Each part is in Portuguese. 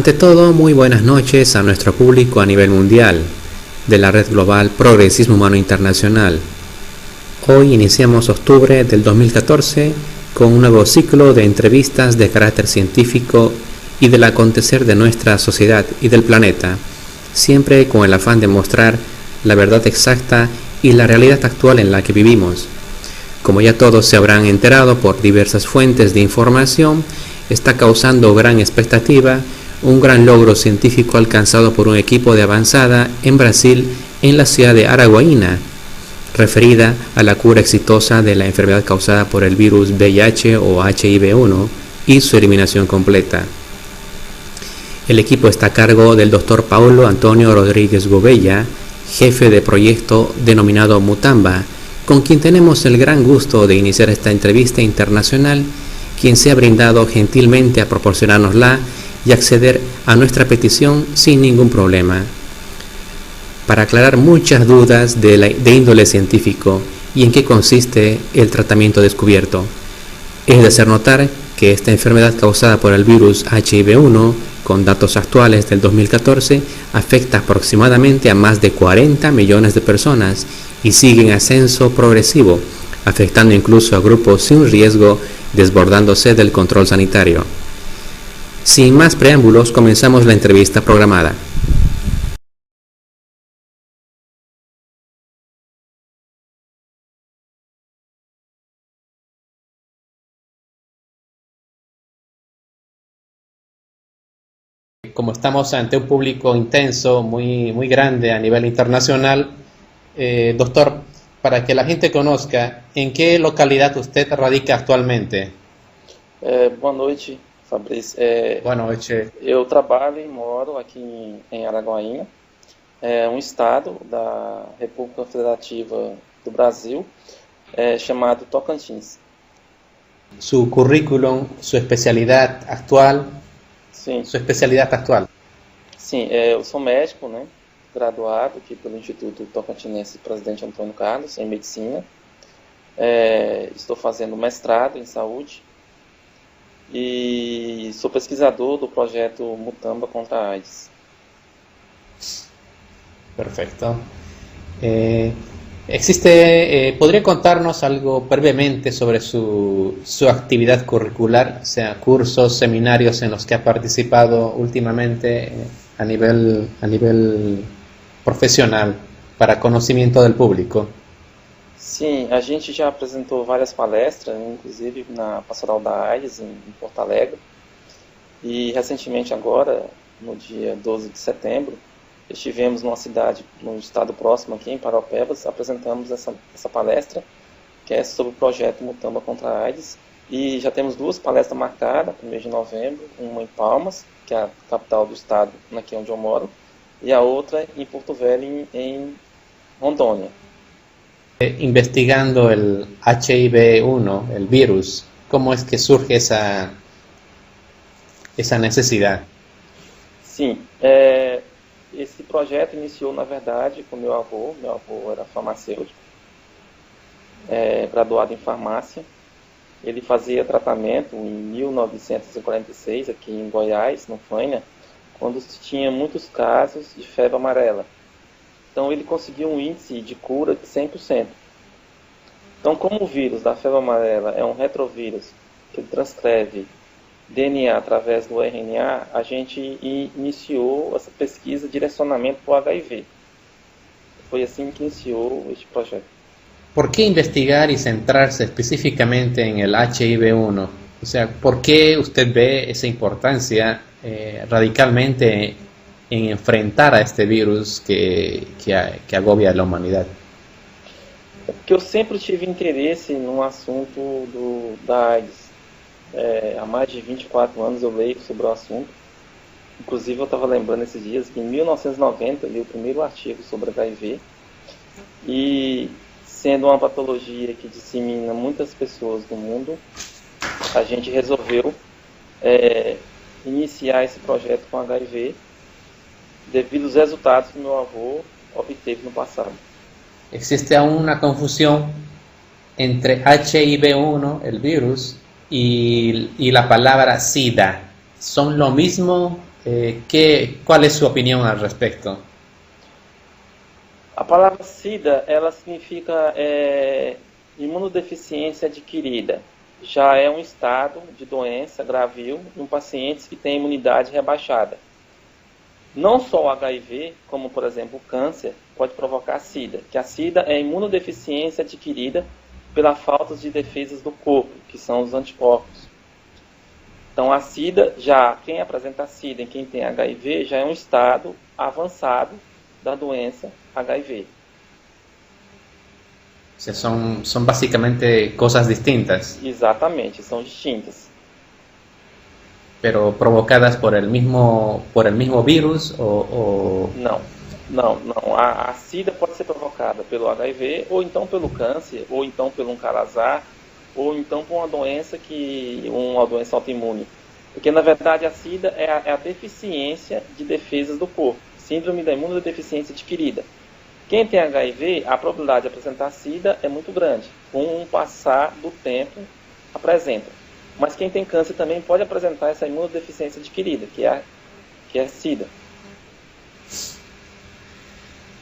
Ante todo, muy buenas noches a nuestro público a nivel mundial de la Red Global Progresismo Humano Internacional. Hoy iniciamos octubre del 2014 con un nuevo ciclo de entrevistas de carácter científico y del acontecer de nuestra sociedad y del planeta, siempre con el afán de mostrar la verdad exacta y la realidad actual en la que vivimos. Como ya todos se habrán enterado por diversas fuentes de información, está causando gran expectativa un gran logro científico alcanzado por un equipo de avanzada en Brasil, en la ciudad de Araguaína, referida a la cura exitosa de la enfermedad causada por el virus VIH o HIV-1 y su eliminación completa. El equipo está a cargo del Dr. Paulo Antonio Rodríguez Gobella, jefe de proyecto denominado Mutamba, con quien tenemos el gran gusto de iniciar esta entrevista internacional, quien se ha brindado gentilmente a proporcionárnosla y acceder a nuestra petición sin ningún problema, para aclarar muchas dudas de índole científico y en qué consiste el tratamiento descubierto. Es de hacer notar que esta enfermedad causada por el virus HIV-1, con datos actuales del 2014, afecta aproximadamente a más de 40 millones de personas y sigue en ascenso progresivo, afectando incluso a grupos sin riesgo, desbordándose del control sanitario. Sin más preámbulos, comenzamos la entrevista programada. Como estamos ante un público intenso, muy grande a nivel internacional, doctor, para que la gente conozca, ¿en qué localidad usted radica actualmente? Boa noite, Fabrício. Boa noite. Eu trabalho e moro aqui em Araguaína, estado da República Federativa do Brasil, chamado Tocantins. Su currículum, su especialidad actual. Sim. Sua especialidade atual? Sim, eu sou médico, né, graduado aqui pelo Instituto Tocantinense Presidente Antônio Carlos, em medicina. Estou fazendo mestrado em saúde e sou pesquisador do projeto Mutamba contra a AIDS. Perfecto. ¿Podría contarnos algo brevemente sobre su actividad curricular, o sea, cursos, seminarios en los que ha participado últimamente a nivel profissional, para conhecimento do público? Sim, a gente já apresentou várias palestras, inclusive na Pastoral da AIDS, em Porto Alegre, e recentemente agora, no dia 12 de setembro, estivemos numa cidade, num estado próximo aqui, em Paraupebas, apresentamos essa palestra, que é sobre o projeto Mutamba contra a AIDS, e já temos duas palestras marcadas no mês de novembro, uma em Palmas, que é a capital do estado, aqui onde eu moro, e a outra em Porto Velho, em Rondônia. Investigando el HIV-1, el virus, ¿cómo es que surge esa necesidad? Sim, esse projeto iniciou, na verdade, com meu avô. Meu avô era farmacêutico, graduado em farmácia. Ele fazia tratamento em 1946, aqui em Goiás, no Faina, quando se tinha muitos casos de febre amarela. Então ele conseguiu um índice de cura de 100%. Então, como o vírus da febre amarela é um retrovírus que transcreve DNA através do RNA, a gente iniciou essa pesquisa de direcionamento para o HIV. Foi assim que iniciou este projeto. ¿Por qué investigar y centrarse específicamente en el HIV-1? O sea, ¿por qué usted ve esa importancia radicalmente en enfrentar a este virus que agobia a la humanidad? Porque eu sempre tive interesse no assunto da AIDS. Há mais de 24 anos eu leio sobre o assunto. Inclusive eu estava lembrando esses dias que em 1990 eu li o primeiro artigo sobre HIV. E sendo uma patologia que dissemina muitas pessoas no mundo, a gente resolveu iniciar esse projeto com HIV devido aos resultados que meu avô obteve no passado. Existe aún una confusión entre HIV-1, el virus, y la palabra SIDA. ¿Son lo mismo ¿Cuál es su opinión al respecto? A palavra SIDA, ela significa imunodeficiência adquirida. Já é um estado de doença gravio em pacientes que têm imunidade rebaixada. Não só o HIV, como por exemplo o câncer, pode provocar SIDA, que a SIDA é a imunodeficiência adquirida pela falta de defesas do corpo, que são os anticorpos. Então a SIDA, já quem apresenta SIDA em quem tem HIV, já é um estado avançado da doença HIV. O sea, son básicamente cosas distintas, Exatamente, são distintas. pero provocadas por el mismo virus Não. A SIDA pode ser provocada pelo HIV, ou então pelo câncer, ou então pelo um calazar, ou então por uma doença autoimune. Porque na verdade a SIDA é a deficiência de defesas do corpo, síndrome da imunodeficiência adquirida. Quem tem HIV, a probabilidade de apresentar SIDA é muito grande. Com o passar do tempo, apresenta. Mas quem tem câncer também pode apresentar essa imunodeficiência adquirida, que é SIDA.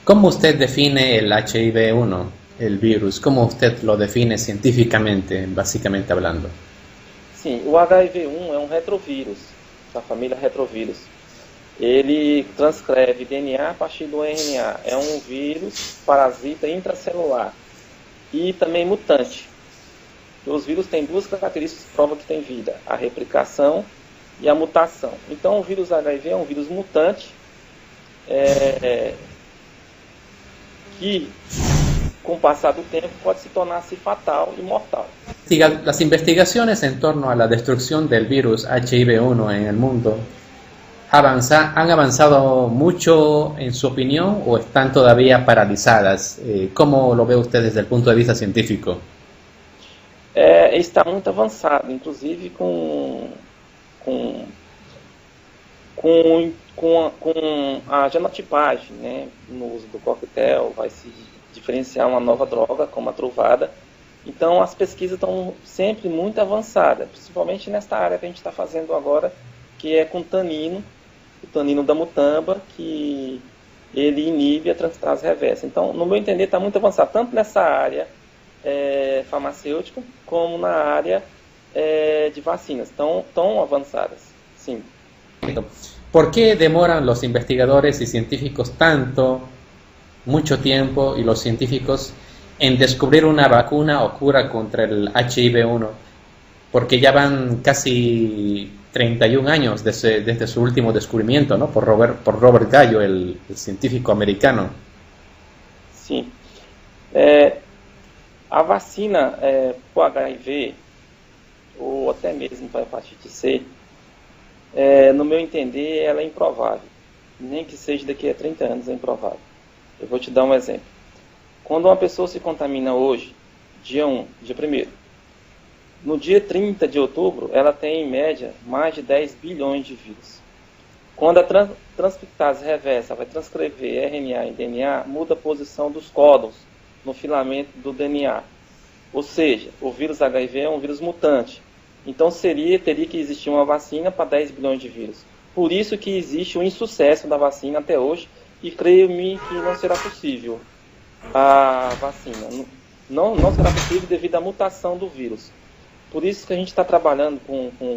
¿Cómo usted define el HIV-1, el virus? ¿Cómo usted lo define científicamente, básicamente hablando? Sim, o HIV-1 é um retrovírus, da família retrovírus. Ele transcreve DNA a partir do RNA. É um vírus parasita intracelular e também mutante. Os vírus têm duas características que provam que tem vida: a replicação e a mutação. Então o vírus HIV é um vírus mutante que, com o passar do tempo, pode se tornar-se fatal e mortal. Las investigaciones en torno a la destrucción del virus HIV-1 en el mundo han avanzado mucho, en su opinión, o están todavía paralizadas. ¿Cómo lo ve usted desde el punto de vista científico? Está muito avançado, inclusive com a genotipagem, né, no uso do coquetel, vai se diferenciar uma nova droga, como a truvada. Então as pesquisas estão sempre muito avançadas, principalmente nesta área que a gente está fazendo agora, que é com tanino, o tanino da mutamba, que ele inibe a transcriptase reversa. Então, no meu entender, está muito avançado, tanto nessa área farmacêutica, como na área de vacinas. Estão avançadas, sim. ¿Por qué demoran los investigadores y científicos mucho tiempo, y los científicos en descubrir una vacuna o cura contra el HIV-1? Porque ya van casi 31 años desde su último descubrimiento, ¿no? Por Robert Gallo, el científico americano. Sim. A vacina para o HIV, ou até mesmo para a hepatite C, no meu entender, ela é improvável. Nem que seja daqui a 30 anos, é improvável. Eu vou te dar um exemplo. Quando uma pessoa se contamina hoje, dia 1º, no dia 30 de outubro, ela tem, em média, mais de 10 bilhões de vírus. Quando a transcriptase reversa vai transcrever RNA em DNA, muda a posição dos códons no filamento do DNA. Ou seja, o vírus HIV é um vírus mutante. Então teria que existir uma vacina para 10 bilhões de vírus. Por isso que existe o insucesso da vacina até hoje, e creio-me que não será possível a vacina. Não será possível devido à mutação do vírus. Por isso que a gente está trabalhando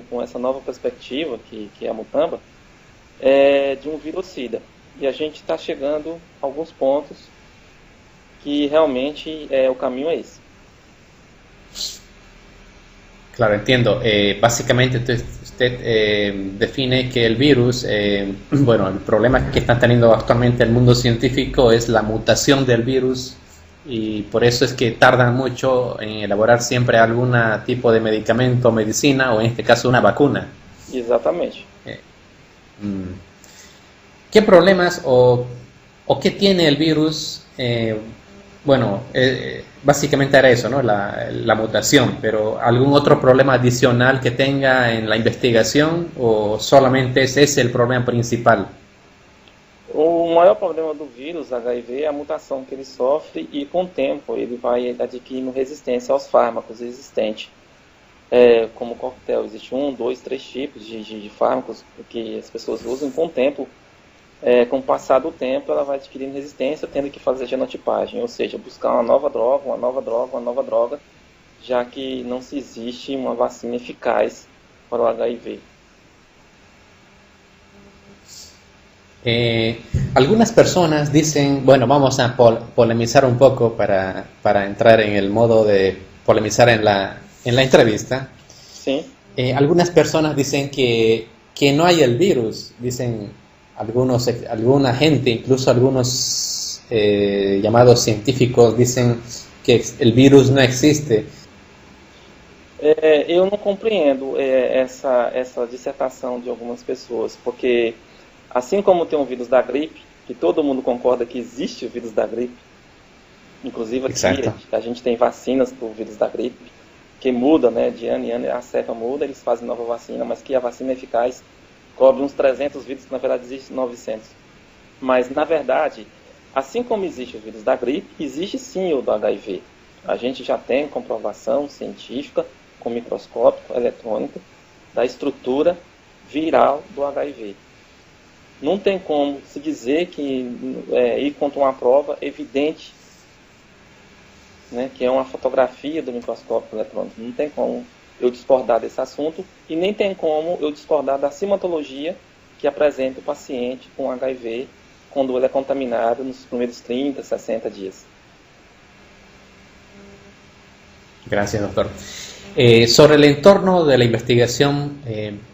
com essa nova perspectiva, que é a mutamba, de um vírus SIDA. E a gente está chegando a alguns pontos que realmente o caminho é esse. Claro, entiendo. Básicamente usted define que el virus, bueno, el problema que está teniendo actualmente el mundo científico es la mutación del virus, y por eso es que tardan mucho en elaborar siempre algún tipo de medicamento o medicina, o en este caso una vacuna. Exatamente. ¿Qué problemas o qué tiene el virus? Bueno, básicamente era eso, ¿no? La mutación, pero ¿algún otro problema adicional que tenga en la investigación, o solamente ese es el problema principal? O maior problema do vírus HIV é a mutação que ele sofre, e com o tempo ele vai adquirindo resistência aos fármacos existentes. como coquetel, existe 1, 2, 3 tipos de fármacos que as pessoas usam, e com o tempo, com o passar do tempo, ela vai adquirindo resistência, tendo que fazer genotipagem, ou seja, buscar uma nova droga, uma nova droga, uma nova droga, já que não se existe uma vacina eficaz para o HIV. Algunas personas dicen, bueno, vamos a polemizar un poco para entrar en el modo de polemizar en la entrevista. Sí. Algunas personas dicen que no hay el virus, dicen alguna gente, incluso algunos llamados científicos dicen que el virus no existe. Eu não compreendo essa dissertação de algumas pessoas, porque assim como tem o vírus da gripe, que todo mundo concorda que existe o vírus da gripe, inclusive aqui a gente tem vacinas para o vírus da gripe, que muda, né, de ano em ano, a cepa muda, eles fazem nova vacina, mas que a vacina é eficaz cobre uns 300 vírus, que na verdade existem 900. Mas, na verdade, assim como existe o vírus da gripe, existe sim o do HIV. A gente já tem comprovação científica, com microscópio eletrônico, da estrutura viral do HIV. Não tem como se dizer que ir contra uma prova evidente, né, que é uma fotografia do microscópio eletrônico. Não tem como eu discordar desse assunto e nem tem como eu discordar da simatologia que apresenta o paciente com HIV quando ele é contaminado nos primeiros 30, 60 dias. Gracias, doctor. Sobre el entorno de la investigación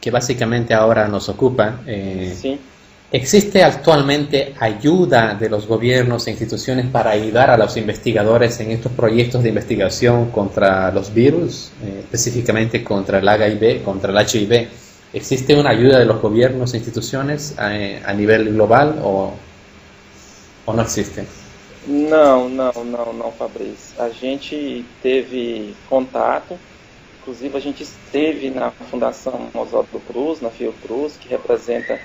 que básicamente ahora nos ocupa, sí. ¿Existe actualmente ayuda de los gobiernos e instituciones para ayudar a los investigadores en estos proyectos de investigación contra los virus, específicamente contra el HIV, contra el HIV? ¿Existe una ayuda de los gobiernos e instituciones a nivel global o não existe? Não, Fabrício. A gente teve contato, inclusive a gente esteve na Fundação Oswaldo Cruz, na Fiocruz, que representa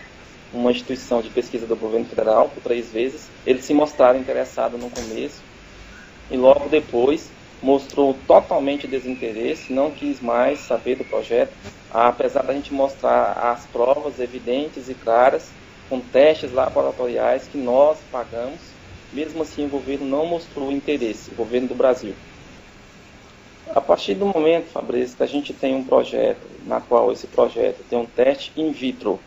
uma instituição de pesquisa do governo federal, por 3 vezes. Eles se mostraram interessados no começo e logo depois mostrou totalmente desinteresse, não quis mais saber do projeto, apesar da gente mostrar as provas evidentes e claras, com testes laboratoriais que nós pagamos. Mesmo assim, o governo não mostrou interesse, o governo do Brasil. A partir do momento, Fabrício, que a gente tem um projeto, na qual esse projeto tem um teste in vitro,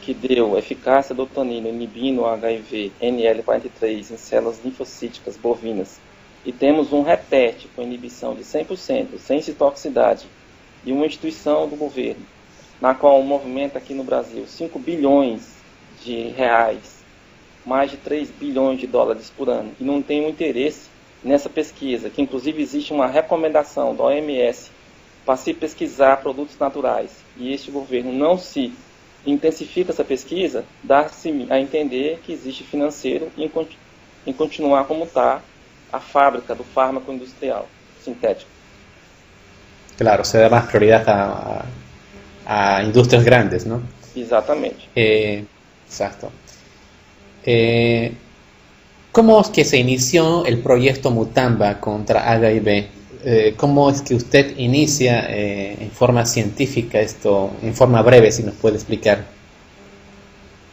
que deu eficácia do tanino inibindo o HIV NL43 em células linfocíticas bovinas, e temos um reteste com inibição de 100%, sem citotoxicidade, e uma instituição do governo, na qual movimenta aqui no Brasil 5 bilhões de reais, mais de 3 bilhões de dólares por ano, e não tem um interesse nessa pesquisa, que inclusive existe uma recomendação da OMS para se pesquisar produtos naturais, e este governo não se intensifica essa pesquisa, dá-se a entender que existe financeiro em continuar como está a fábrica do fármaco industrial sintético. Claro, se dá mais prioridade a indústrias grandes, ¿no? Exatamente. Exacto. ¿Cómo es que se inició el proyecto Mutamba contra HIV? ¿Cómo es que usted inicia en forma científica esto, en forma breve, si nos puede explicar?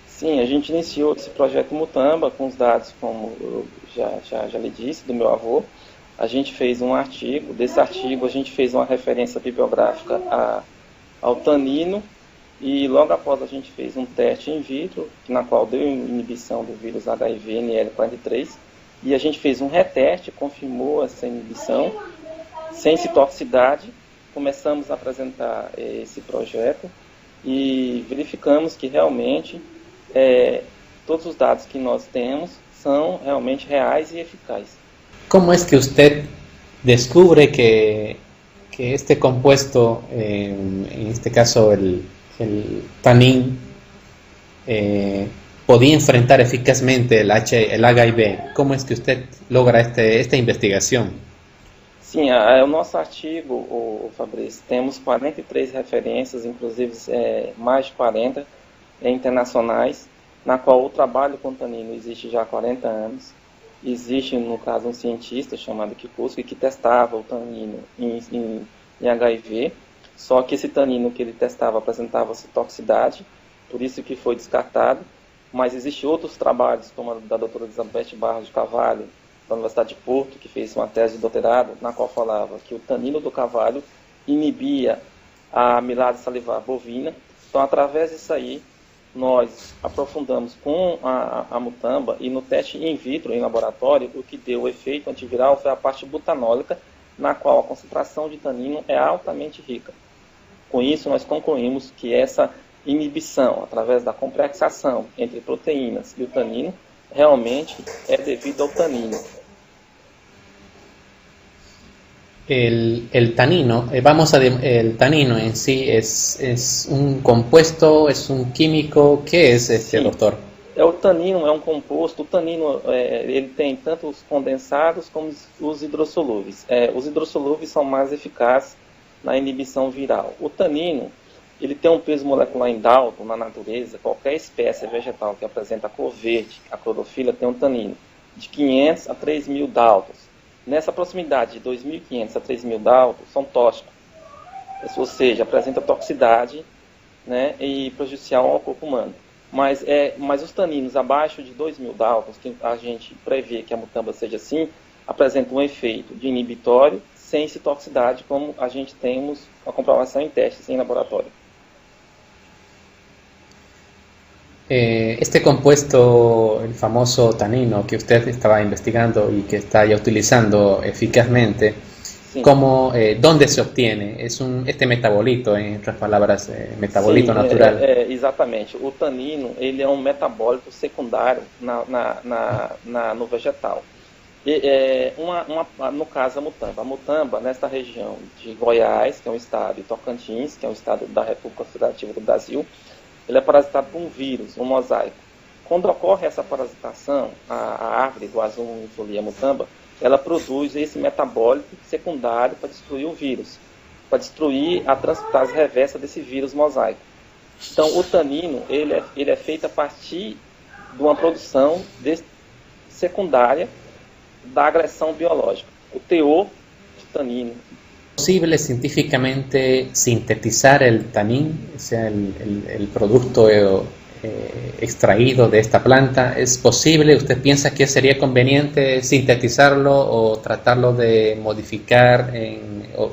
Sim, a gente iniciou esse projeto Mutamba com os dados, como eu já lhe disse, do meu avô. A gente fez um artigo, desse artigo a gente fez uma referência bibliográfica ao tanino, e logo após a gente fez um teste in vitro, na qual deu inibição do vírus HIV NL43, e a gente fez um reteste, confirmou essa inibição, sem citotoxicidade. Começamos a apresentar esse projeto e verificamos que realmente todos os dados que nós temos são realmente reais e eficazes. ¿Cómo es que usted descubre que este compuesto, en este caso el tanin, podía enfrentar eficazmente el HIV? ¿Cómo es que usted logra esta investigación? Sim, o nosso artigo, Fabrício, temos 43 referências, inclusive mais de 40 internacionais, na qual o trabalho com tanino existe já há 40 anos. Existe, no caso, um cientista chamado Kikusky que testava o tanino em em HIV, só que esse tanino que ele testava apresentava toxicidade, por isso que foi descartado, mas existem outros trabalhos, como a da doutora Elizabeth Barros de Carvalho, da Universidade de Porto, que fez uma tese de doutorado, na qual falava que o tanino do carvalho inibia a amilase salivar bovina. Então, através disso aí, nós aprofundamos com a mutamba e no teste in vitro, em laboratório, o que deu o efeito antiviral foi a parte butanólica, na qual a concentração de tanino é altamente rica. Com isso, nós concluímos que essa inibição, através da complexação entre proteínas e o tanino, realmente é devido ao tanino. El tanino, el tanino en sí es un compuesto, es un químico, ¿qué es Sim, doctor? o tanino é um composto, o tanino ele tem tanto os condensados como os hidrossolúveis. Os hidrossolúveis são mais eficazes na inibição viral. O tanino, ele tem um peso molecular em Dalton na natureza, qualquer espécie vegetal que apresenta cor verde, a clorofila tem um tanino de 500 a 3.000 Daltons. Nessa proximidade de 2.500 a 3.000 Daltons são tóxicos, ou seja, apresenta toxicidade, né, e prejudicial ao corpo humano. Mas os taninos abaixo de 2.000 Daltons, que a gente prevê que a mutamba seja assim, apresentam um efeito de inibitório sem citotoxicidade, como a gente temos a comprovação em testes em laboratório. Este compuesto, el famoso tanino que usted estaba investigando y que está ya utilizando eficazmente, ¿dónde se obtiene? Este metabolito, en otras palabras, metabolito natural. Exatamente. O tanino ele é um metabólito secundário no vegetal. No caso, a mutamba. A mutamba, nesta região de Goiás, que é um estado, e Tocantins, que é um estado da República Federativa do Brasil, ele é parasitado por um vírus, um mosaico. Quando ocorre essa parasitação, a árvore do Azumifolia mutamba, ela produz esse metabólito secundário para destruir o vírus, para destruir a transcriptase reversa desse vírus mosaico. Então, o tanino ele é feito a partir de uma produção secundária da agressão biológica. O teor de tanino. ¿Es posible científicamente sintetizar el tanín, o sea, el producto extraído de esta planta? ¿Es posible? ¿Usted piensa que sería conveniente sintetizarlo o tratarlo de modificar o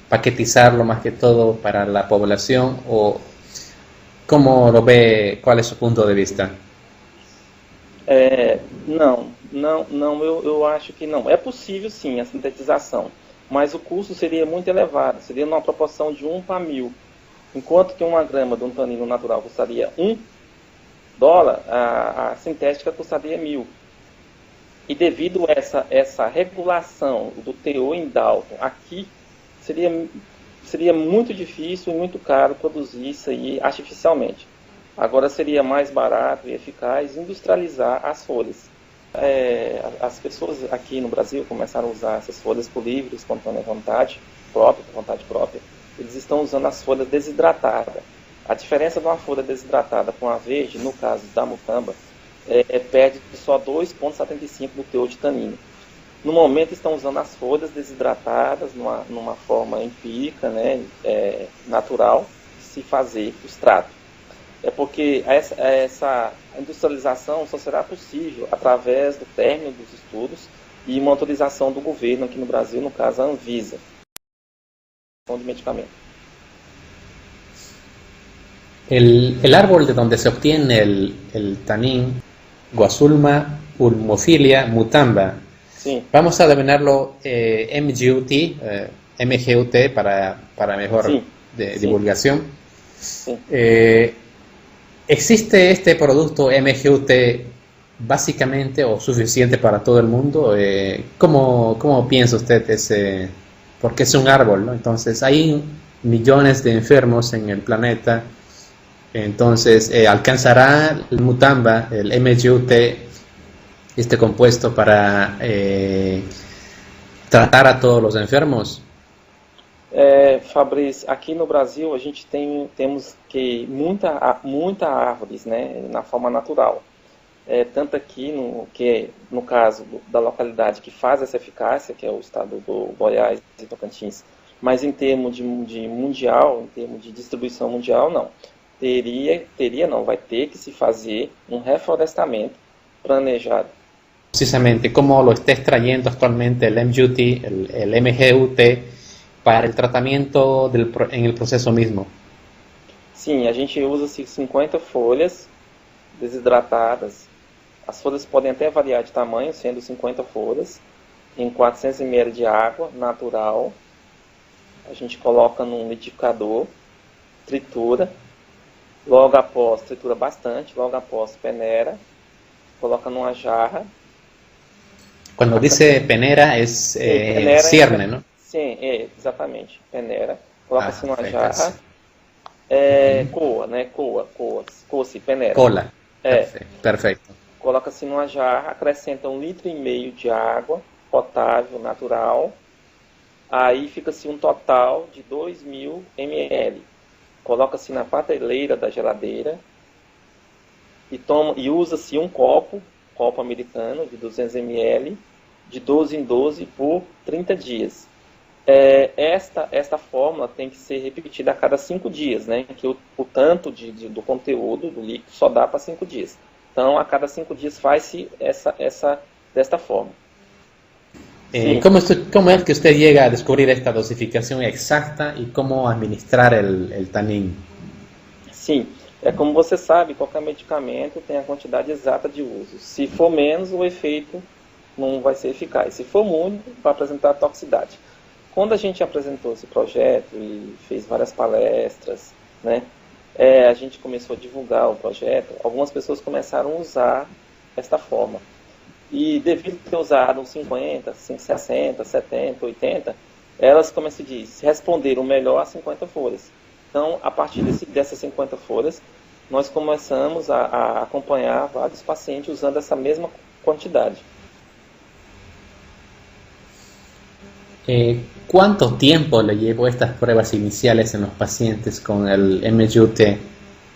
paquetizarlo más que todo para la población? ¿O cómo lo ve? ¿Cuál es su punto de vista? Eu acho que não. É possível sim a sintetização, mas o custo seria muito elevado, seria numa proporção de 1 para 1.000. Enquanto que 1 grama de um tanino natural custaria $1, a sintética custaria 1.000. E devido a essa regulação do teor em Dalton aqui, seria muito difícil e muito caro produzir isso aí artificialmente. Agora seria mais barato e eficaz industrializar as folhas. As pessoas aqui no Brasil começaram a usar essas folhas por livre, espontânea vontade própria. Eles estão usando as folhas desidratadas. A diferença de uma folha desidratada com a verde, no caso da mutamba, perde só 2,75 do teor de tanino. No momento estão usando as folhas desidratadas numa forma empírica, né, natural, de se fazer o extrato. É porque essa industrialização só será possível através do término dos estudos e uma autorização do governo aqui no Brasil, no caso a Anvisa, de medicamento. El árbol de donde se obtiene el tanín, Guasulma ulmophilia mutamba, sí. Vamos a denominarlo MGUT para mejor sí. Divulgación. Sí. ¿Existe este producto MGUT básicamente o suficiente para todo el mundo? ¿Cómo piensa usted porque es un árbol, ¿no? Entonces hay millones de enfermos en el planeta. Entonces, ¿alcanzará el mutamba, el MGUT, este compuesto para tratar a todos los enfermos? Fabrício, aqui no Brasil a gente temos que muita árvores, né, na forma natural. Tanto aqui, no caso da localidade que faz essa eficácia, que é o estado do Goiás e Tocantins, Mas em termos de mundial, em termos de distribuição mundial, não. Não, vai ter que se fazer um reflorestamento planejado. Precisamente, ¿cómo lo está extrayendo actualmente el MGUT, el MGUT para el tratamiento en el proceso mismo? Sim, a gente usa 50 folhas desidratadas. As folhas podem até variar de tamanho, sendo 50 folhas, em 400 ml de água natural. A gente coloca num liquidificador, tritura. Logo após, tritura bastante, logo após peneira, coloca numa jarra. Quando dice peneira, peneira cierne, ¿no? Sim, exatamente, peneira. Coloca-se numa jarra. Coa, né? Coa-se, peneira. Cola. Perfeito. Coloca-se numa jarra, acrescenta 1,5 litro de água potável, natural. Aí fica-se um total de 2.000 ml. Coloca-se na prateleira da geladeira e usa-se um copo americano de 200 ml, de 12 em 12 por 30 dias. Esta fórmula tem que ser repetida a cada 5 dias, né? Que o tanto do conteúdo do líquido só dá para 5 dias. Então, a cada 5 dias faz-se desta forma. ¿Cómo es que usted llega a descubrir esta dosificación exacta y cómo administrar el tanin? Sim, como você sabe, qualquer medicamento tem a quantidade exata de uso. Se for menos, o efeito não vai ser eficaz. Se for muito, vai apresentar toxicidade. Quando a gente apresentou esse projeto e fez várias palestras, né, a gente começou a divulgar o projeto, algumas pessoas começaram a usar esta forma. E devido a ter usado uns 50, 60, 70, 80, elas, como se diz, responderam melhor a 50 folhas. Então, a partir dessas 50 folhas, nós começamos a acompanhar vários pacientes usando essa mesma quantidade. ¿Cuánto tiempo le llevó estas pruebas iniciales en los pacientes con el MGUT?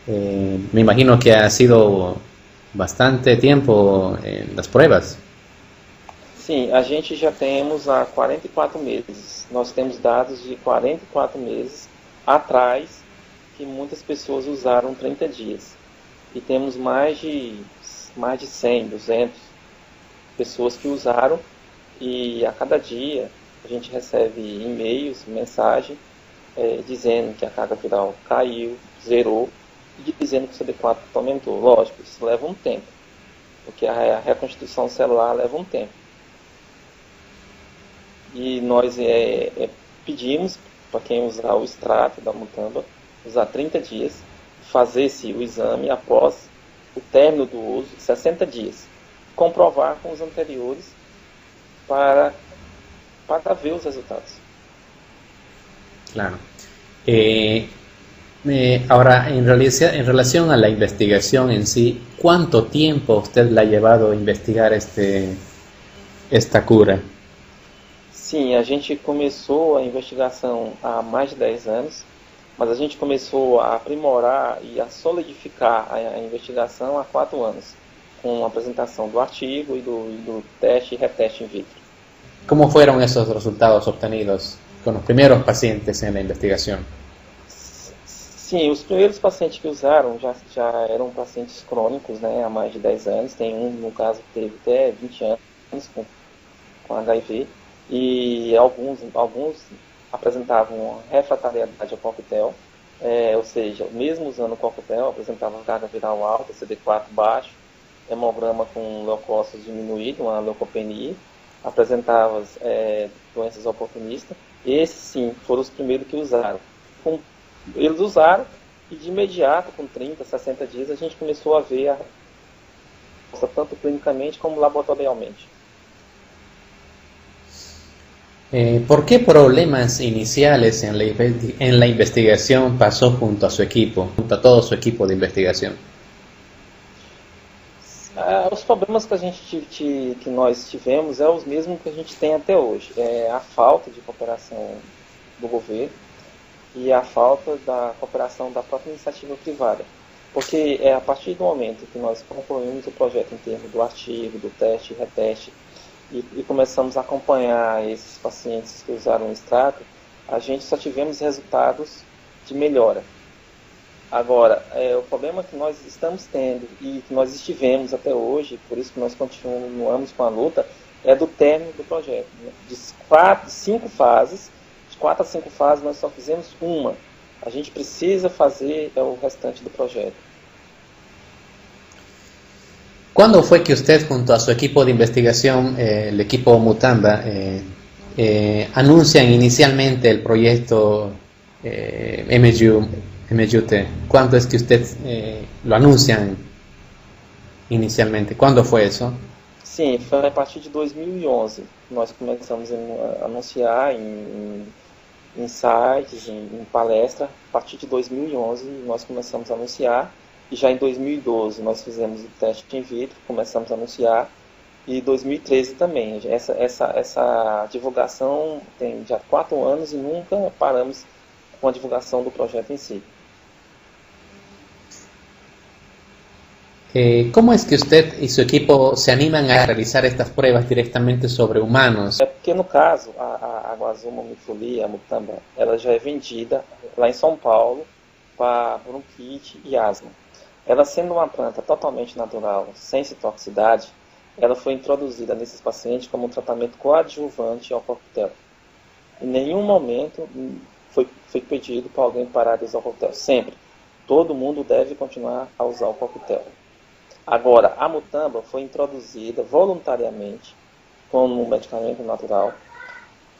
Me imagino que ha sido bastante tempo das provas. Sim, a gente já temos há 44 meses. Nós temos dados de 44 meses atrás que muitas pessoas usaram 30 dias. E temos mais de 100, 200 pessoas que usaram, e a cada dia a gente recebe e-mails, mensagem dizendo que a carga viral caiu, zerou, e dizendo que o CD4 aumentou. Lógico, isso leva um tempo, porque a reconstituição celular leva um tempo. E nós pedimos para quem usar o extrato da Mutamba, usar 30 dias, fazer-se o exame após o término do uso, 60 dias. Comprovar com os anteriores para ver os resultados. Claro. Ahora, en relación a la investigación en sí, ¿cuánto tiempo usted le ha llevado a investigar esta cura? Sim, a gente começou a investigação há mais de 10 anos, mas a gente começou a aprimorar e a solidificar a investigação há 4 anos, com a apresentação do artigo e do teste e reteste in vitro. ¿Cómo fueron esos resultados obtenidos con los primeros pacientes en la investigación? Sim, os primeiros pacientes que usaram já eram pacientes crônicos, né, há mais de 10 anos. Tem um, no caso, que teve até 20 anos com HIV. E alguns apresentavam refratariedade ao coquetel, ou seja, mesmo usando o coquetel, apresentavam carga viral alta, CD4 baixo, hemograma com leucócitos diminuído, uma leucopenia, apresentavam doenças oportunistas. Esses, sim, foram os primeiros que usaram. Eles usaram e de imediato, com 30, 60 dias, a gente começou a ver a resposta tanto clinicamente como laboratorialmente. ¿Por qué problemas iniciales en la investigación pasó junto a su equipo, junto a todo su equipo de investigación? Os problemas que nós tivemos são os mesmos que a gente tem até hoje. A falta de cooperação do governo e a falta da cooperação da própria iniciativa privada. Porque a partir do momento que nós concluímos o projeto em termos do artigo, do teste e reteste, e começamos a acompanhar esses pacientes que usaram o extrato, a gente só tivemos resultados de melhora. Agora, o problema que nós estamos tendo e que nós estivemos até hoje, por isso que nós continuamos com a luta, é do término do projeto. De 5 fases, de 4 a 5 fases, nós só fizemos uma. A gente precisa fazer o restante do projeto. ¿Cuándo fue que usted, junto a su equipo de investigación, el equipo Mutamba, anuncian inicialmente el proyecto MGUT? ¿Cuándo es que usted lo anuncian inicialmente? ¿Cuándo fue eso? Sim, foi a partir de 2011. Nós começamos a anunciar em sites, em palestra. A partir de 2011 nós começamos a anunciar. E já em 2012 nós fizemos o teste in vitro, começamos a anunciar. E 2013 também. Essa divulgação tem já 4 anos e nunca paramos com a divulgação do projeto em si. ¿Cómo es que usted y su equipo se animan a realizar estas pruebas directamente sobre humanos? É porque no caso, a água azul Mamifolia, a Mutamba, ela já é vendida lá em São Paulo para bronquite e asma. Ela sendo uma planta totalmente natural, sem citotoxicidade, ela foi introduzida nesses pacientes como um tratamento coadjuvante ao coquetel. Em nenhum momento foi pedido para alguém parar de usar o coquetel. Sempre. Todo mundo deve continuar a usar o coquetel. Agora, a Mutamba foi introduzida voluntariamente como um medicamento natural,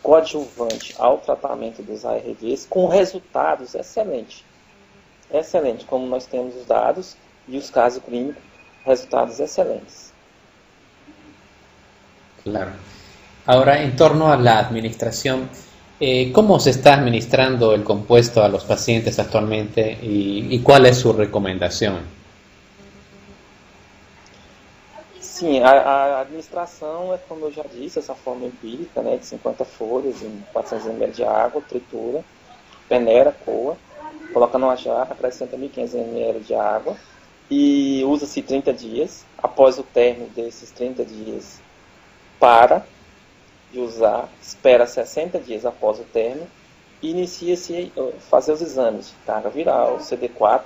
coadjuvante ao tratamento dos ARVs, com resultados excelentes. Excelente, como nós temos os dados e os casos clínicos, resultados excelentes. Claro. Ahora, en torno a la administración, ¿cómo se está administrando el compuesto a los pacientes actualmente y cuál es su recomendación? Sim, a administração é, como eu já disse, essa forma empírica, né, de 50 folhas em 400 ml de água, tritura, peneira, coa, coloca numa jarra, acrescenta 1.500 ml de água e usa-se 30 dias. Após o término desses 30 dias, para de usar, espera 60 dias após o término e inicia-se fazer os exames de carga viral, CD4.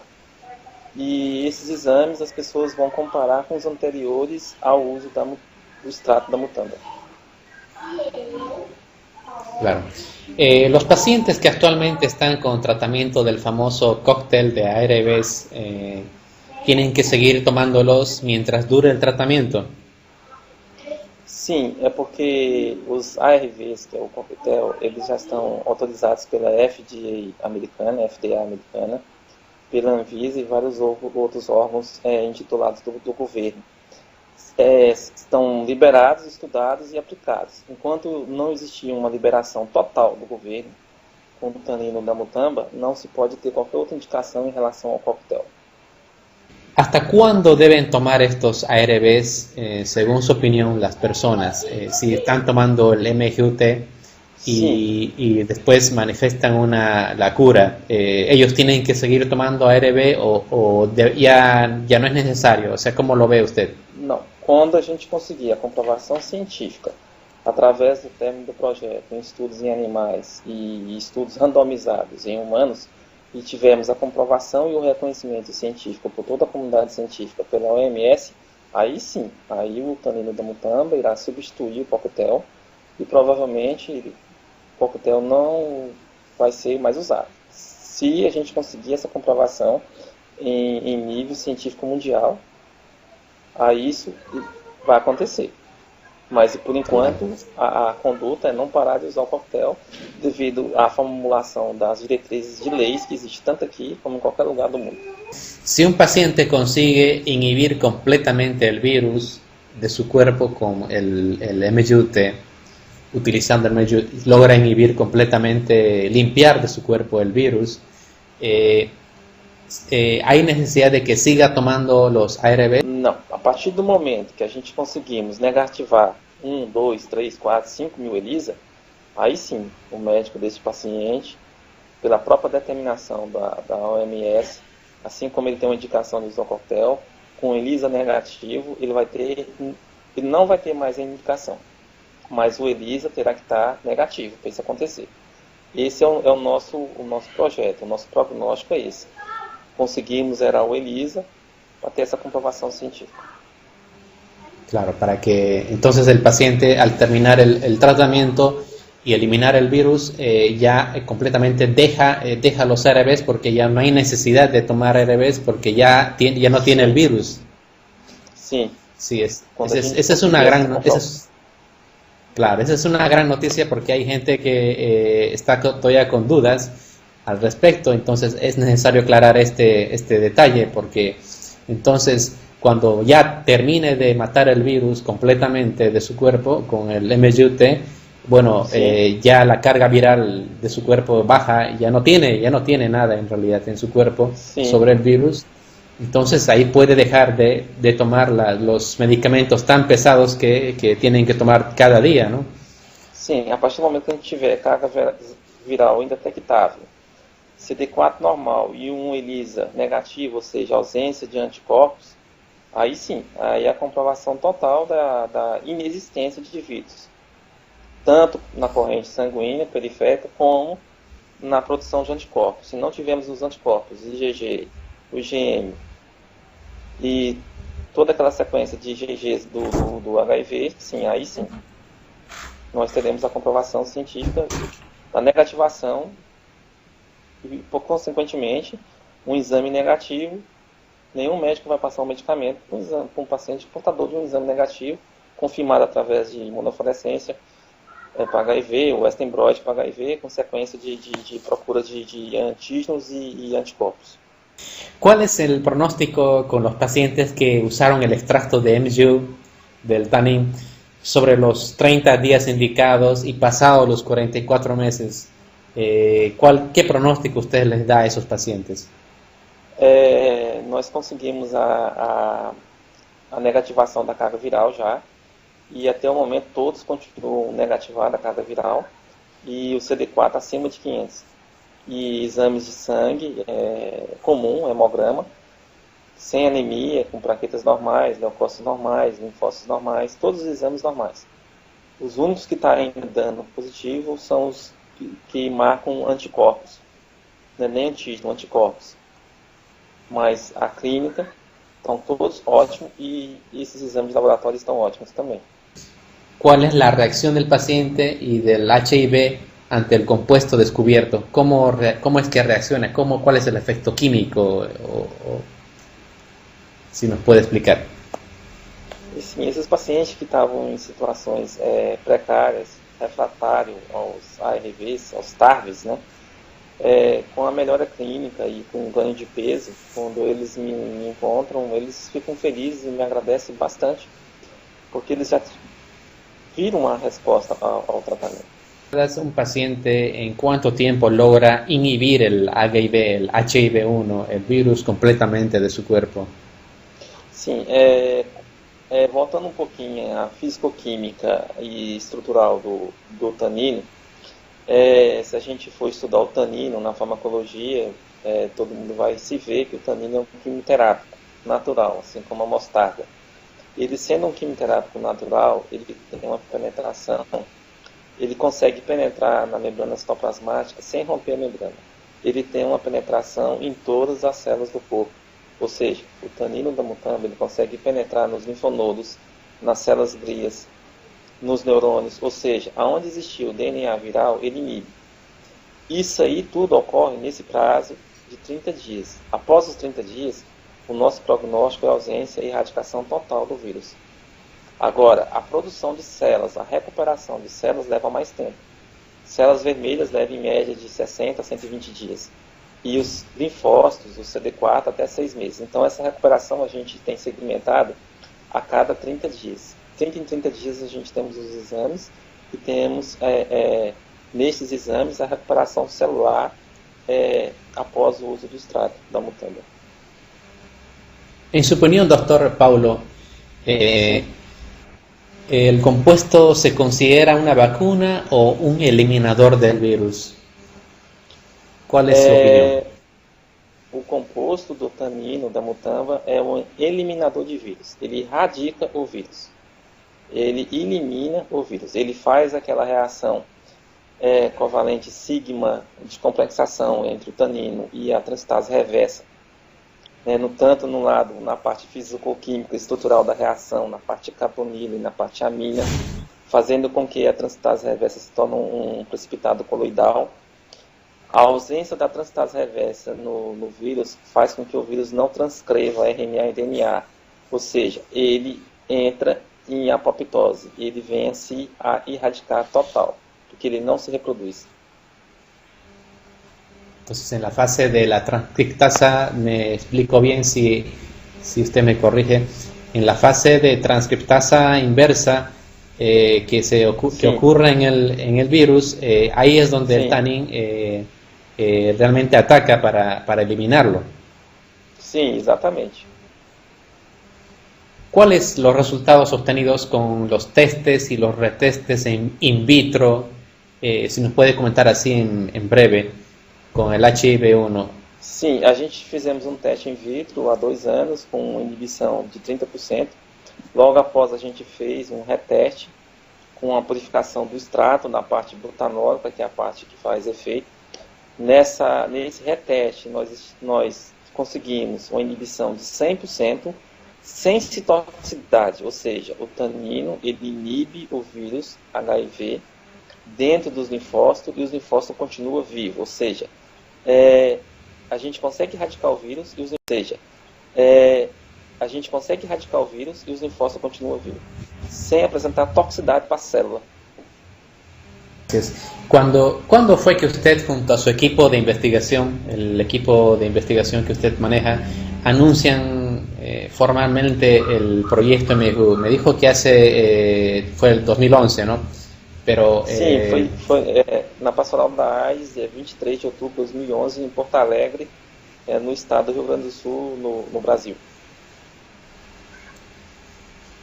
E esses exames as pessoas vão comparar com os anteriores ao uso do extrato da Mutamba. Claro. Los pacientes que actualmente están con tratamiento del famoso cóctel de ARVs, ¿tienen que seguir tomándolos mientras dure el tratamiento? Sim, é porque os ARVs, que é o coquetel, eles já estão autorizados pela FDA americana, pela Anvisa e vários outros órgãos intitulados do governo. Estão liberados, estudados e aplicados. Enquanto não existir uma liberação total do governo com o tanino da Mutamba, não se pode ter qualquer outra indicação em relação ao coquetel. ¿Hasta cuándo deben tomar estos ARVs, según su opinión, las personas? Si están tomando el MGUT y después manifiestan la cura, ¿ellos tienen que seguir tomando ARV o ya no es necesario? O sea, ¿cómo lo ve usted? Não. Quando a gente conseguir a comprovação científica, através do término do projeto, em estudos em animais e estudos randomizados em humanos, e tivermos a comprovação e o reconhecimento científico por toda a comunidade científica pela OMS, aí sim, aí o tanino da Mutamba irá substituir o coquetel e provavelmente o coquetel não vai ser mais usado. Se a gente conseguir essa comprovação em nível científico mundial, aí isso vai acontecer. Mas, por enquanto, a conduta é não parar de usar o coquetel devido à formulação das diretrizes de leis que existe tanto aqui como em qualquer lugar do mundo. Si un paciente consigue inhibir completamente el virus de su cuerpo con el MGUT, utilizando el MGUT, logra inhibir completamente, limpiar de su cuerpo el virus, ¿hay necesidad de que siga tomando los ARV? Não. A partir do momento que a gente conseguimos negativar 1, 2, 3, 4, 5 mil ELISA, aí sim, o médico desse paciente, pela própria determinação da OMS, assim como ele tem uma indicação de usar o coquetel, com ELISA negativo, ele não vai ter mais a indicação, mas o ELISA terá que estar negativo para isso acontecer. Esse é o nosso projeto, o nosso prognóstico é esse. Conseguimos zerar o ELISA para ter esa comprobación científica. Claro, para que entonces el paciente al terminar el tratamiento y eliminar el virus ya completamente deja los ARVs porque ya no hay necesidad de tomar ARVs porque ya no tiene el virus. Sí. Sí, esa es una gran noticia. Claro, esa es una gran noticia porque hay gente que está todavía con dudas al respecto, entonces es necesario aclarar este detalle porque entonces cuando ya termine de matar el virus completamente de su cuerpo con el MGUT, bueno, sí. Ya la carga viral de su cuerpo baja, ya no tiene nada en realidad en su cuerpo sí. sobre el virus, entonces ahí puede dejar de tomar los medicamentos tan pesados que tienen que tomar cada día, ¿no? Sim, a partir do momento que a gente tiver carga viral indetectável, CD4 normal e ELISA negativo, ou seja, ausência de anticorpos, aí sim, aí é a comprovação total da inexistência de vírus, tanto na corrente sanguínea periférica como na produção de anticorpos. Se não tivermos os anticorpos, IgG, o IgM e toda aquela sequência de IgGs do HIV, sim, aí sim, nós teremos a comprovação científica da negativação e, consequentemente, um exame negativo. Nenhum médico vai passar um medicamento para um paciente portador de um exame negativo, confirmado através de imunofluorescência para HIV, o Western-blot para HIV, com sequência de procura de antígenos y anticorpos. ¿Cuál es el pronóstico con los pacientes que usaron el extracto de MGU del tanin sobre los 30 días indicados y pasados los 44 meses? ¿Qué pronóstico usted les da a esos pacientes? Nós conseguimos a negativação da carga viral já, e até o momento todos continuam negativados a carga viral, e o CD4 acima de 500. E exames de sangue comum, hemograma, sem anemia, com plaquetas normais, leucócitos normais, linfócitos normais, todos os exames normais. Os únicos que estão ainda dando positivo são os que marcam anticorpos, não é nem antígeno, anticorpos. Mas a clínica estão todos ótimos y esses exames de laboratório estão ótimos também. ¿Cuál es la reacción del paciente y del HIV ante el compuesto descubierto? ¿Cómo es que reacciona? ¿Cuál es el efecto químico? Si nos puede explicar. Sim, esses pacientes que estavam em situações precárias, refratários aos ARVs, aos TARVs, né? Com a melhora clínica e com o ganho de peso, quando eles me encontram, eles ficam felizes e me agradecem bastante, porque eles já viram uma resposta ao tratamento. ¿Un paciente en cuánto tiempo logra inhibir el HIV, el HIV-1, el virus completamente de su cuerpo? Sim, voltando um pouquinho à fisicoquímica e estrutural do tanino, se a gente for estudar o tanino na farmacologia, todo mundo vai se ver que o tanino é um quimioterápico natural, assim como a mostarda. Ele sendo um quimioterápico natural, ele tem uma penetração, ele consegue penetrar na membrana citoplasmática sem romper a membrana. Ele tem uma penetração em todas as células do corpo, ou seja, o tanino da mutamba ele consegue penetrar nos linfonodos, nas células glias, nos neurônios, ou seja, aonde existiu o DNA viral, ele inibe. Isso aí tudo ocorre nesse prazo de 30 dias. Após os 30 dias, o nosso prognóstico é ausência e erradicação total do vírus. Agora, a produção de células, a recuperação de células leva mais tempo. Células vermelhas levam em média de 60 a 120 dias. E os linfócitos, o CD4, até 6 meses. Então, essa recuperação a gente tem segmentado a cada 30 dias. 30 em 30 dias a gente temos os exames e temos, nesses exames, a recuperação celular após o uso do extrato da mutamba. En su opinión, doctor Paulo, ¿el compuesto se considera una vacuna o un eliminador del virus? ¿Cuál es su opinión? O composto do tanino, da mutamba, é um eliminador de vírus. Ele erradica o vírus. Ele elimina o vírus. Ele faz aquela reação covalente sigma de complexação entre o tanino e a transcitase reversa, né, tanto no lado, na parte físico-química estrutural da reação, na parte caponila e na parte amina, fazendo com que a transcitase reversa se torne um precipitado coloidal. A ausência da transcitase reversa no vírus faz com que o vírus não transcreva RNA e DNA, ou seja, ele entra em apoptose, ele vem a erradicar total, porque ele não se reproduz. Entonces, en la fase de la transcriptasa, me explico bien si usted me corrige, en la fase de transcriptasa inversa que Sí. ocurre en el virus, ahí es donde el Sí, tannin realmente ataca para eliminarlo. sim, exatamente. ¿Cuáles los resultados obtenidos con los testes y los retestes in vitro? Si nos puede comentar así en breve, con el HIV-1. Sim, a gente fizemos um teste in vitro há 2 anos com inibição de 30%. Logo após a gente fez um reteste com a purificação do extrato na parte butanólica, que é a parte que faz efeito. Nesse reteste nós conseguimos uma inibição de 100% sem citotoxicidade, ou seja, o tanino ele inibe o vírus HIV dentro dos linfócitos e os linfócitos continuam vivos, ou seja, a gente consegue erradicar o vírus e os linfócitos continuam vivos, sem apresentar toxicidade para a célula. ¿Cuándo fue que usted, junto a su equipo de investigación, el equipo de investigación que usted maneja, anuncian formalmente el proyecto MGU? Me dijo que fue el 2011, ¿no? Pero, Sim, foi na Pastoral da AIDS, dia 23 de outubro de 2011, em Porto Alegre, no estado do Rio Grande do Sul, no Brasil.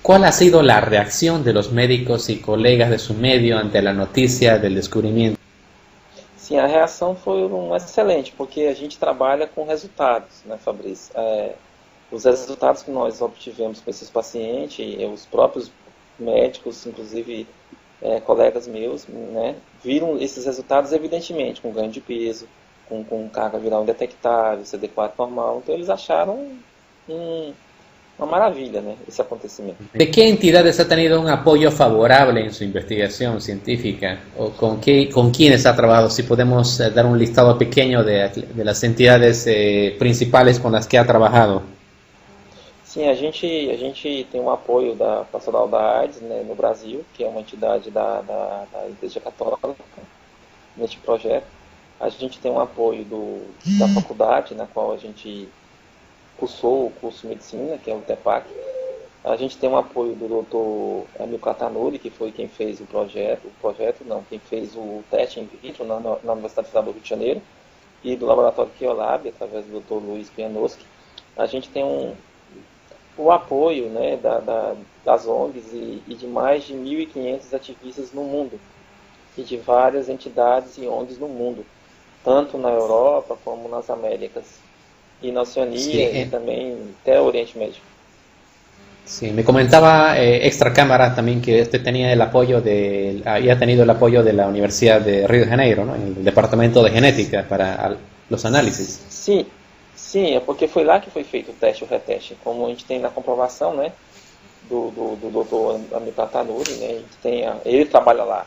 ¿Cuál ha sido la reacción de los médicos y colegas de su medio ante la noticia del descubrimiento? Sim, a reação foi excelente, porque a gente trabalha com resultados, né, Fabrício? Os resultados que nós obtivemos com esses pacientes, os próprios médicos, inclusive colegas meus, né, viram esses resultados evidentemente, com ganho de peso, com carga viral indetectável, CD4 normal, então eles acharam uma maravilha, né, esse acontecimento. ¿De qué entidades ha tenido un apoyo favorable en su investigación científica? ¿O con quiénes ha trabajado? Si podemos dar un listado pequeño de las entidades principales con las que ha trabajado. Sim, a gente tem um apoio da Pastoral da AIDS, né, no Brasil, que é uma entidade da Igreja Católica, neste projeto. A gente tem um apoio da faculdade, na qual a gente cursou o curso de medicina, que é o TEPAC. A gente tem um apoio do Dr. Amilcar Tanuri, que foi quem fez quem fez o teste in vitro na Universidade Federal do Rio de Janeiro, e do Laboratório Quiolab, através do Dr. Luiz Pianoski. A gente tem o apoio, né, das ONGs e de mais de 1.500 ativistas no mundo, e de várias entidades e ONGs no mundo, tanto na Europa como nas Américas, y na Oceanía, y también até Oriente Médio. Sí, me comentaba extra cámara también que usted tenía había tenido el apoyo de la Universidad de Río de Janeiro, ¿no? En el departamento de genética para los análisis. Sim, é porque foi lá que foi feito o reteste. Como a gente tem na comprovação, né, do Dr. Amilcar Tanuri, né, ele trabalha lá.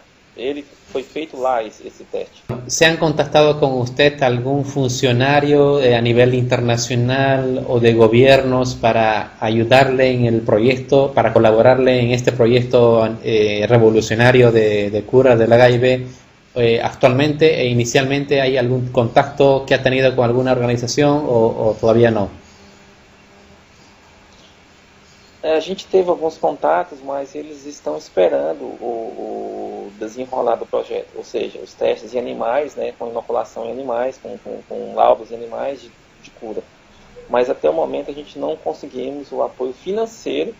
Fue feito lá ese teste. ¿Se han contactado con usted algún funcionario a nivel internacional o de gobiernos para ayudarle en el proyecto, para colaborarle en este proyecto revolucionario de cura del HIV? ¿Actualmente e inicialmente hay algún contacto que ha tenido con alguna organización o todavía no? A gente teve alguns contatos, mas eles estão esperando o desenrolar do projeto, ou seja, os testes em animais, né, com inoculação em animais, com laudos em animais de cura. Mas até o momento a gente não conseguimos o apoio financeiro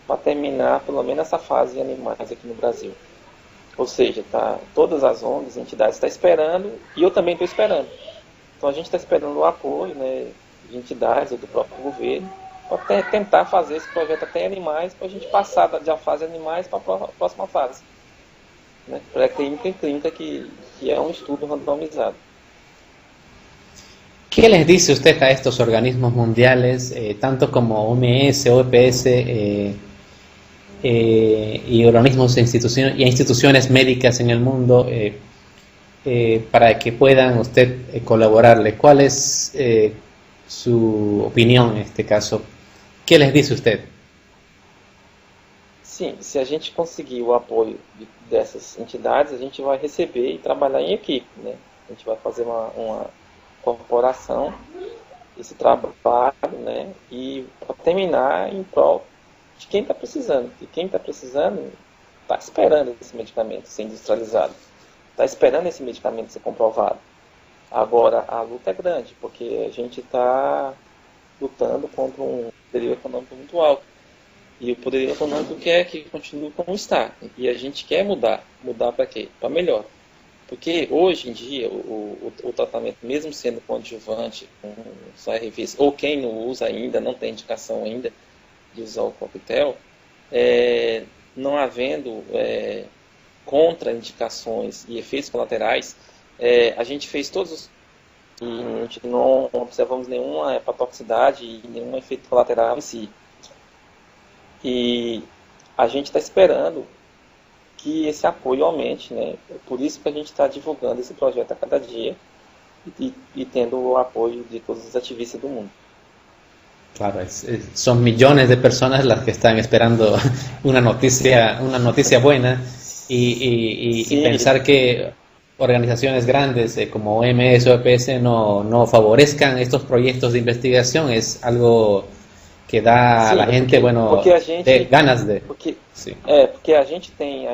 para terminar pelo menos essa fase em animais aqui no Brasil. Ou seja, todas as ONGs, entidades estão esperando e eu também estou esperando. Então a gente está esperando o apoio, né, de entidades ou do próprio governo, para tentar fazer esse projeto até em animais, para a gente passar da fase animais para a próxima fase. né? Pré-clínica e clínica, que é um estudo randomizado. ¿Qué les dice usted a estos organismos mundiales, tanto como OMS, OPS y organismos y instituciones médicas en el mundo, para que puedan usted colaborarle? ¿Cuál es su opinión en este caso? ¿Qué les dice usted? Sim, se a gente conseguir o apoio dessas entidades, a gente vai receber e trabalhar em equipe, né? A gente vai fazer uma corporação, esse trabalho, né? E para terminar em prol de quem está precisando. E quem está precisando está esperando esse medicamento ser industrializado, está esperando esse medicamento ser comprovado. Agora, a luta é grande, porque a gente está lutando contra um poderio econômico muito alto. E o poderio econômico quer que continue como está. E a gente quer mudar. Mudar para quê? Para melhor. Porque hoje em dia, o tratamento, mesmo sendo coadjuvante, com os ARVs, ou quem não usa ainda, não tem indicação ainda de usar o coquetel, não havendo contraindicações e efeitos colaterais, a gente fez todos os... E a gente não observamos nenhuma hepatotoxicidade e nenhum efeito colateral em si. E a gente está esperando que esse apoio aumente, né? É por isso que a gente está divulgando esse projeto a cada dia e tendo o apoio de todos os ativistas do mundo. Claro, son millones de personas las que están esperando una noticia buena y pensar que organizaciones grandes como OMS o OPS no favorezcan estos proyectos de investigación es algo que dá a la gente, ganas de... Porque a gente tem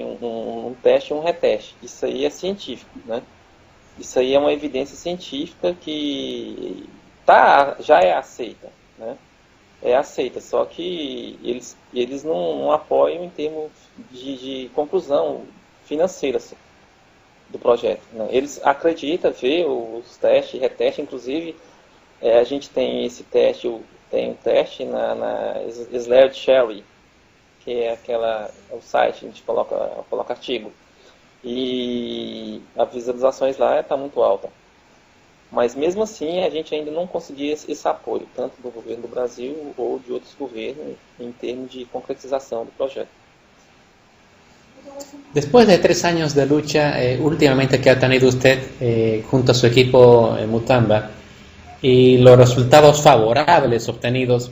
um teste e um reteste. Isso aí é científico, né? Isso aí é uma evidência científica que já é aceita, né? É aceita, só que eles não apoiam em termos de conclusão financeira do projeto, né? Eles acreditam, vê os testes, reteste, inclusive a gente tem esse teste... Tem um teste na Sled Sherry, que é o site, a gente coloca artigo. E as visualizações lá está muito alta. Mas mesmo assim, a gente ainda não conseguia esse apoio, tanto do governo do Brasil ou de outros governos, em termos de concretização do projeto. Después de 3 años de lucha, últimamente que ha tenido usted junto a su equipo Mutamba, y los resultados favorables obtenidos,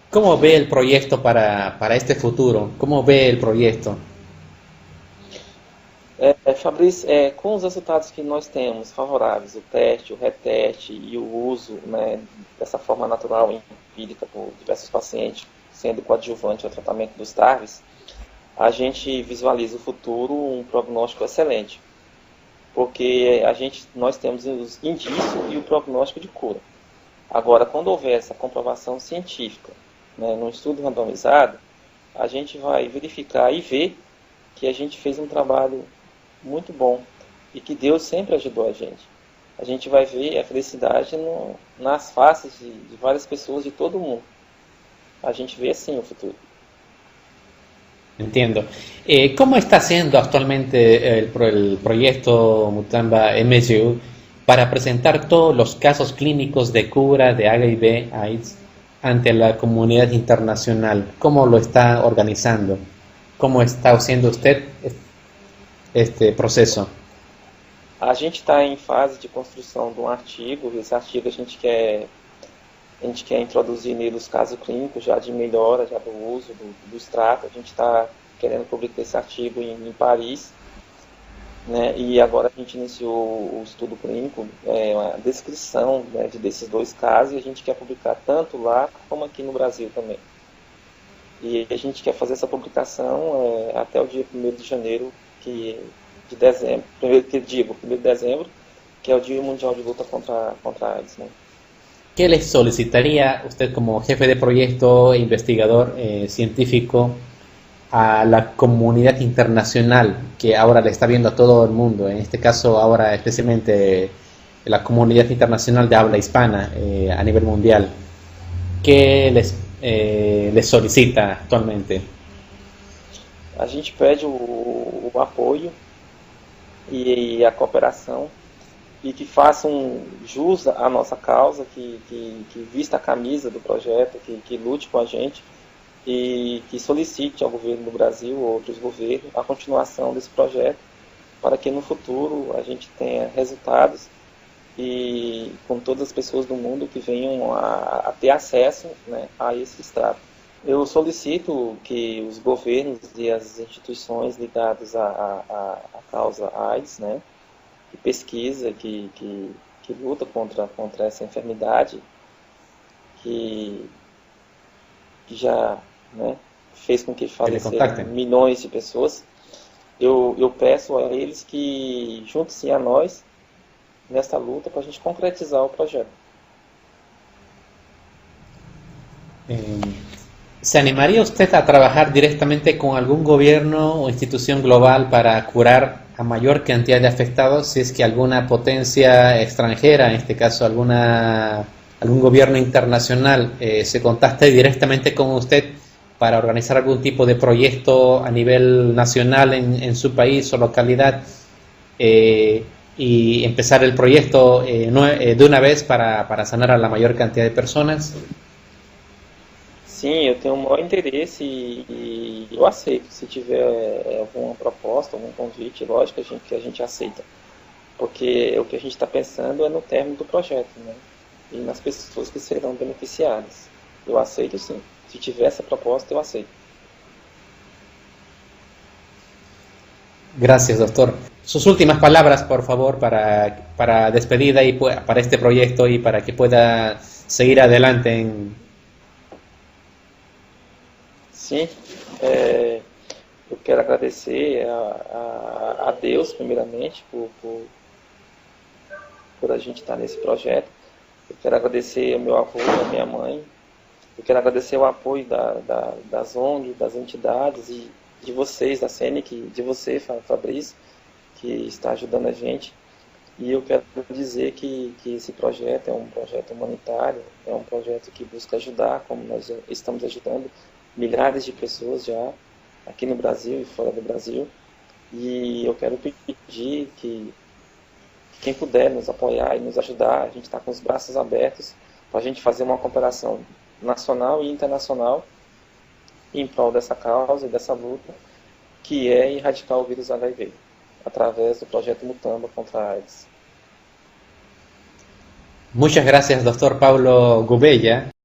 ¿cómo ve el proyecto para este futuro? ¿Cómo ve el proyecto? Fabrício, com os resultados que nós temos favoráveis, o teste, o reteste e o uso, né, dessa forma natural e empírica por diversos pacientes, sendo coadjuvante ao tratamento dos TARVs, a gente visualiza o futuro um prognóstico excelente, porque nós temos os indícios e o prognóstico de cura. Agora, quando houver essa comprovação científica, né, num estudo randomizado, a gente vai verificar e ver que a gente fez um trabalho muito bom e que Deus sempre ajudou a gente. A gente vai ver a felicidade nas faces de várias pessoas de todo mundo. A gente vê assim o futuro. Entiendo. ¿Cómo está haciendo actualmente el proyecto Mutamba MGU para presentar todos los casos clínicos de cura de HIV/AIDS ante la comunidad internacional? ¿Cómo lo está organizando? ¿Cómo está haciendo usted este proceso? A gente está em fase de construção de um artigo. Esse artigo a gente quer introduzir nele os casos clínicos já de melhora, já do uso do extrato. A gente está querendo publicar esse artigo em Paris, né? E agora a gente iniciou o estudo clínico, uma descrição, né, desses 2 casos, e a gente quer publicar tanto lá como aqui no Brasil também. E a gente quer fazer essa publicação até o dia 1º de janeiro, de dezembro, 1º de dezembro, que é o Dia Mundial de Luta contra a AIDS, né? ¿Qué le solicitaría usted como jefe de proyecto, investigador científico, a la comunidad internacional que ahora le está viendo a todo el mundo? En este caso ahora especialmente la comunidad internacional de habla hispana a nivel mundial. ¿Qué les solicita actualmente? A gente pede o apoio e a cooperação e que façam jus à nossa causa, que vista a camisa do projeto, que lute com a gente e que solicite ao governo do Brasil ou outros governos a continuação desse projeto para que no futuro a gente tenha resultados e com todas as pessoas do mundo que venham a ter acesso, né, a esse extrato. Eu solicito que os governos e as instituições ligadas à causa AIDS, né, que pesquisa, que luta contra essa enfermidade, que, que já, né, fez com que Que le faleceram contacten. milhões de pessoas, eu peço a eles que juntem-se a nós nessa luta para a gente concretizar o projeto. Eh, ¿Se animaría usted a trabajar directamente con algún gobierno o institución global para curar a mayor cantidad de afectados si es que alguna potencia extranjera, en este caso algún gobierno internacional, se contacte directamente con usted para organizar algún tipo de proyecto a nivel nacional en su país o localidad y empezar el proyecto de una vez para sanar a la mayor cantidad de personas? Sim, eu tenho o maior interesse e eu aceito. Se tiver alguma proposta, algum convite, lógico que a gente aceita. Porque o que a gente está pensando é no término do projeto, né? E nas pessoas que serão beneficiadas. Eu aceito sim. Se tiver essa proposta, eu aceito. Gracias, doctor. Sus últimas palabras, por favor, para despedida y para este proyecto y para que pueda seguir adelante Sim, é, eu quero agradecer a Deus, primeiramente, por a gente estar nesse projeto. Eu quero agradecer ao meu avô, à minha mãe. Eu quero agradecer o apoio das ONG, das entidades e de vocês, da CENIC, de você, Fabrício, que está ajudando a gente. E eu quero dizer que esse projeto é um projeto humanitário, é um projeto que busca ajudar, como nós estamos ajudando milhares de pessoas já aqui no Brasil e fora do Brasil. E eu quero pedir que quem puder nos apoiar e nos ajudar, a gente está com os braços abertos para a gente fazer uma cooperação nacional e internacional em prol dessa causa e dessa luta, que é erradicar o vírus HIV, através do projeto Mutamba contra a AIDS. Muchas gracias, doctor Paulo Gubella.